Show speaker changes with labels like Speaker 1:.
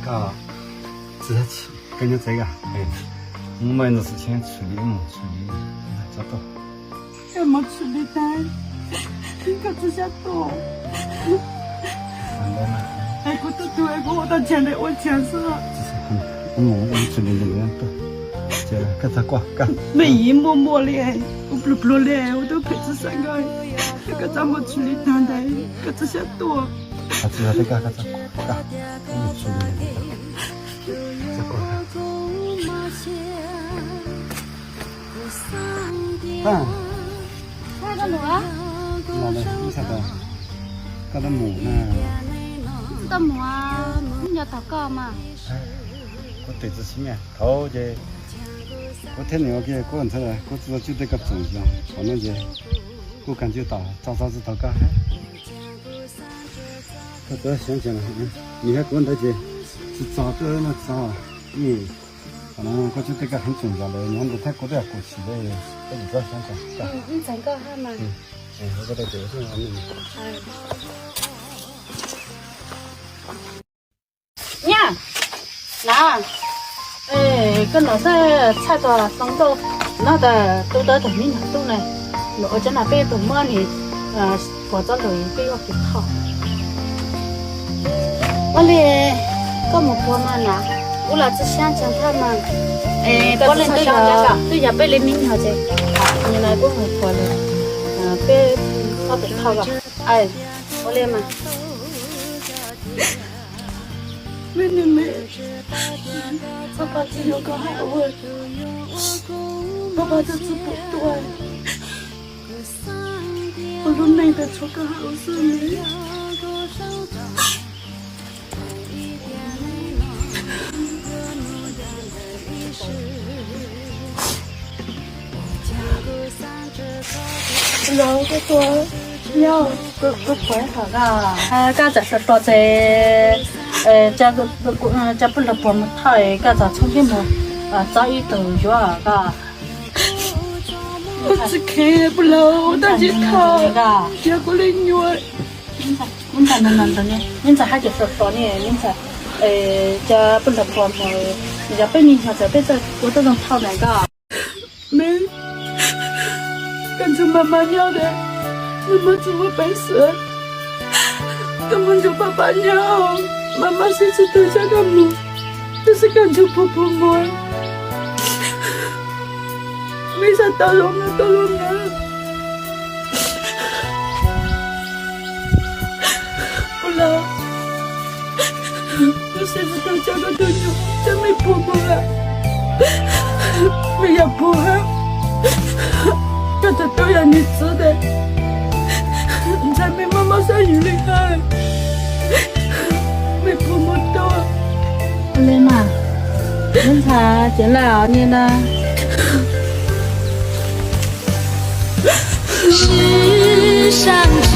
Speaker 1: 啊，只是跟着这个，我们都是先处理找到。
Speaker 2: 要么处理单，你可只想多。哎，我都对我到钱的我钱是了。
Speaker 1: 我处理的没有多，这个咋挂干？
Speaker 2: 没一摸摸的，我不嘞，我都陪着三个，那个怎么处理单的，可只想多。
Speaker 1: 他知道这个咋挂干？处理的咋挂干？
Speaker 3: 那个么啊？
Speaker 1: 那的，你晓得？搞的么呢？
Speaker 3: 知道么啊？你要祷告嘛？
Speaker 1: 我对着前面，头就，我听你给个人出来，我知道就这个重要，反正就，我感觉到早早子祷告。他都要想起来，你看个人这是早都那早，可能我觉得这个很重要的，你看不太过得要过去的，都不知道想想。
Speaker 3: 你整个哈嘛？
Speaker 1: 我觉得这个是我们。
Speaker 3: 呀，那，个老师菜到生到那的都得同你很多呢，我在那边都么呢？或者留一个要给好。我嘞，干么婆嘛呢？我老是想讲他们，过来对呀，被人民好些，你来过很多了，被他的套了，我嘞嘛。
Speaker 2: 妹，爸爸只有个好问，爸爸的字不对，我说妹的出个好事没？然后个多要个快好啦，
Speaker 3: 刚才是到在这不能帮忙太，刚才从那么早一头就个。
Speaker 2: 我只看不了，我当去讨，结果嘞女儿。
Speaker 3: 您才能的呢？您才还就是说呢？您才这不能帮忙，人家被你晓得被这我都能讨那个。
Speaker 2: 没，感觉妈妈尿的，妈妈怎么办事？根本就爸爸尿，妈妈甚至都像个母，就是感觉婆婆摸，没啥打扰我。不然，我甚至都叫个头牛，真没婆婆了，没有婆哈，这都要你知的，你才没妈妈生育厉害，没婆婆多。
Speaker 3: 我嘞嘛，您才进来啊你呢？世上只